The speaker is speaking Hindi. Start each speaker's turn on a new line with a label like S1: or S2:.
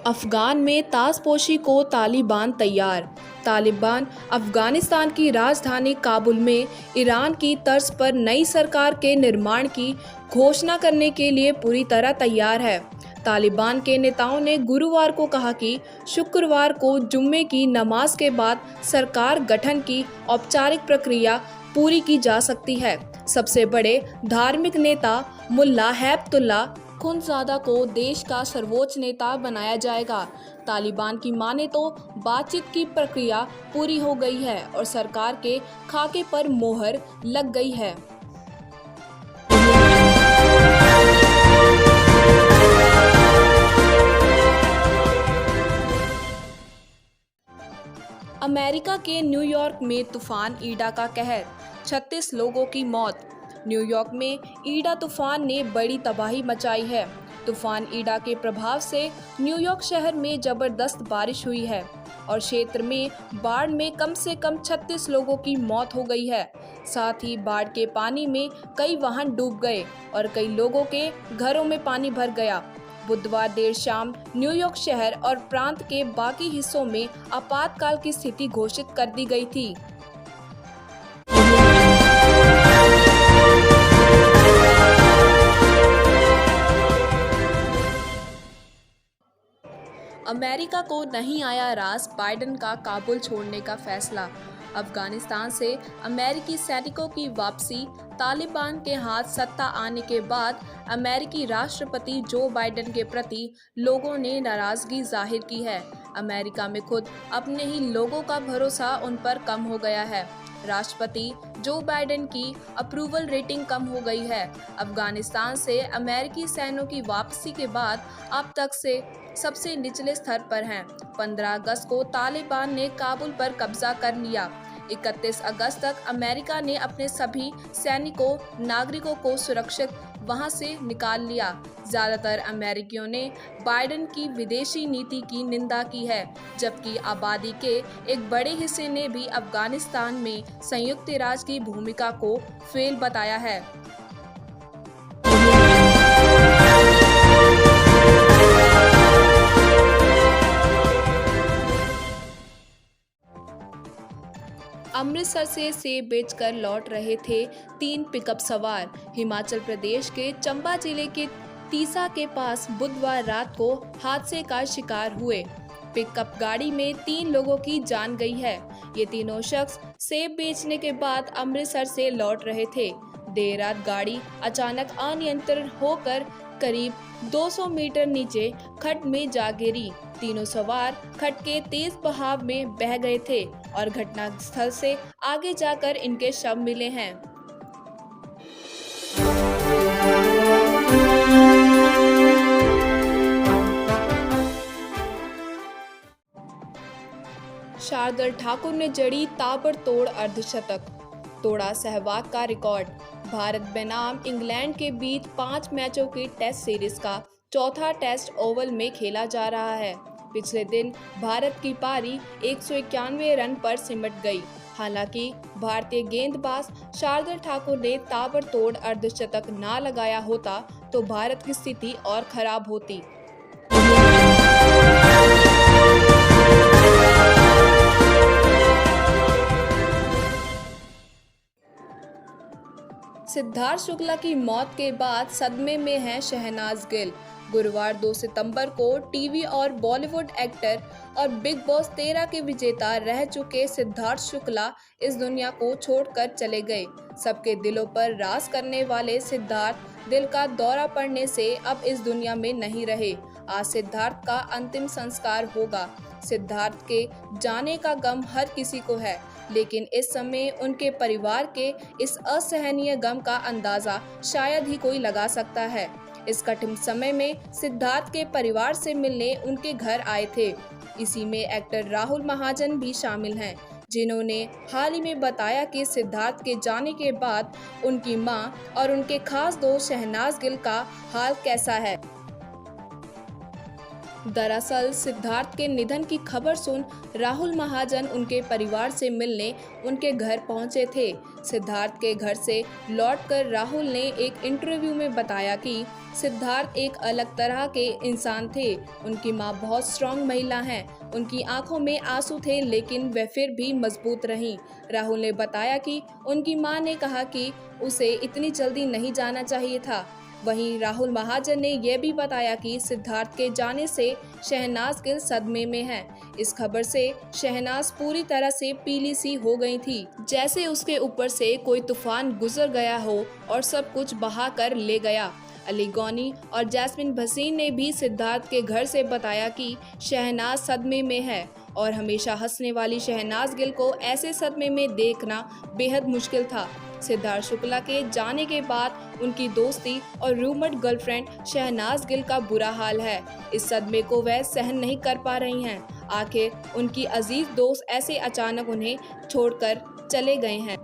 S1: अफगान में ताजपोशी को तालिबान तैयार। तालिबान अफगानिस्तान की राजधानी काबुल में ईरान की तर्ज पर नई सरकार के निर्माण की घोषणा करने के लिए पूरी तरह तैयार है। तालिबान के नेताओं ने गुरुवार को कहा कि शुक्रवार को जुम्मे की नमाज के बाद सरकार गठन की औपचारिक प्रक्रिया पूरी की जा सकती है। सबसे बड़े धार्मिक नेता मुल्ला हैबतुल्ला खुंदजादा को देश का सर्वोच्च नेता बनाया जाएगा। तालिबान की माने तो बातचीत की प्रक्रिया पूरी हो गई है और सरकार के खाके पर मोहर लग गई है। अमेरिका के न्यूयॉर्क में तूफान ईडा का कहर, 36 लोगों की मौत। न्यूयॉर्क में ईडा तूफान ने बड़ी तबाही मचाई है। तूफान ईडा के प्रभाव से न्यूयॉर्क शहर में जबरदस्त बारिश हुई है और क्षेत्र में बाढ़ में कम से कम 36 लोगों की मौत हो गई है। साथ ही बाढ़ के पानी में कई वाहन डूब गए और कई लोगों के घरों में पानी भर गया। बुधवार देर शाम न्यूयॉर्क शहर और प्रांत के बाकी हिस्सों में आपातकाल की स्थिति घोषित कर दी गई थी। अमेरिका को नहीं आया रास बाइडेन का काबुल छोड़ने का फैसला। अफगानिस्तान से अमेरिकी सैनिकों की वापसी, तालिबान के हाथ सत्ता आने के बाद अमेरिकी राष्ट्रपति जो बाइडेन के प्रति लोगों ने नाराजगी जाहिर की है। अमेरिका में खुद अपने ही लोगों का भरोसा उन पर कम हो गया है। राष्ट्रपति जो बाइडेन की अप्रूवल रेटिंग कम हो गई है। अफगानिस्तान से अमेरिकी सैन्यों की वापसी के बाद अब तक से सबसे निचले स्तर पर हैं। 15 अगस्त को तालिबान ने काबुल पर कब्जा कर लिया। 31 अगस्त तक अमेरिका ने अपने सभी सैनिकों नागरिकों को सुरक्षित वहां से निकाल लिया। ज्यादातर अमेरिकियों ने बाइडेन की विदेशी नीति की निंदा की है, जबकि आबादी के एक बड़े हिस्से ने भी अफगानिस्तान में संयुक्त राष्ट्र की भूमिका को फेल बताया है। अमृतसर से सेब बेचकर लौट रहे थे 3 पिकअप सवार। हिमाचल प्रदेश के चंबा जिले के तीसा के पास बुधवार रात को हादसे का शिकार हुए। पिकअप गाड़ी में 3 लोगों की जान गई है। ये तीनों शख्स सेब बेचने के बाद अमृतसर से लौट रहे थे। देर रात गाड़ी अचानक अनियंत्रित होकर करीब 200 मीटर नीचे खड्ड में जा गिरी। तीनों सवार खड्ड के तेज बहाव में बह गए थे और घटनास्थल से आगे जाकर इनके शव मिले हैं। शार्दुल ठाकुर ने जड़ी ताबड़तोड़ अर्धशतक, तोड़ा सहवाग का रिकॉर्ड। भारत बनाम इंग्लैंड के बीच 5 मैचों की टेस्ट सीरीज का चौथा टेस्ट ओवल में खेला जा रहा है। पिछले दिन भारत की पारी 191 रन पर सिमट गई। हालांकि भारतीय गेंदबाज शार्दुल ठाकुर ने ताबड़तोड़ अर्धशतक ना लगाया होता तो भारत की स्थिति और खराब होती। सिद्धार्थ शुक्ला की मौत के बाद सदमे में हैं शहनाज गिल। गुरुवार 2 सितंबर को टीवी और बॉलीवुड एक्टर और बिग बॉस 13 के विजेता रह चुके सिद्धार्थ शुक्ला इस दुनिया को छोड़कर चले गए। सबके दिलों पर राज करने वाले सिद्धार्थ दिल का दौरा पड़ने से अब इस दुनिया में नहीं रहे। आज सिद्धार्थ का अंतिम संस्कार होगा। सिद्धार्थ के जाने का गम हर किसी को है, लेकिन इस समय उनके परिवार के इस असहनीय गम का अंदाजा शायद ही कोई लगा सकता है। इस कठिन समय में सिद्धार्थ के परिवार से मिलने उनके घर आए थे। इसी में एक्टर राहुल महाजन भी शामिल हैं, जिन्होंने हाल ही में बताया कि सिद्धार्थ के जाने के बाद उनकी मां और उनके खास दोस्त शहनाज गिल का हाल कैसा है। दरअसल सिद्धार्थ के निधन की खबर सुन राहुल महाजन उनके परिवार से मिलने उनके घर पहुंचे थे। सिद्धार्थ के घर से लौटकर राहुल ने एक इंटरव्यू में बताया कि सिद्धार्थ एक अलग तरह के इंसान थे। उनकी मां बहुत स्ट्रांग महिला हैं। उनकी आंखों में आंसू थे, लेकिन वे फिर भी मजबूत रहीं। राहुल ने बताया कि उनकी मां ने कहा कि उसे इतनी जल्दी नहीं जाना चाहिए था। वहीं राहुल महाजन ने यह भी बताया कि सिद्धार्थ के जाने से शहनाज गिल सदमे में हैं। इस खबर से शहनाज पूरी तरह से पीली सी हो गई थी, जैसे उसके ऊपर से कोई तूफान गुजर गया हो और सब कुछ बहा कर ले गया। अली गौनी और जैस्मिन भसीन ने भी सिद्धार्थ के घर से बताया कि शहनाज सदमे में है और हमेशा हंसने वाली शहनाज गिल को ऐसे सदमे में देखना बेहद मुश्किल था। सिद्धार्थ शुक्ला के जाने के बाद उनकी दोस्ती और रूमर्ड गर्लफ्रेंड शहनाज गिल का बुरा हाल है। इस सदमे को वह सहन नहीं कर पा रही हैं। आखिर उनकी अजीज दोस्त ऐसे अचानक उन्हें छोड़कर चले गए हैं।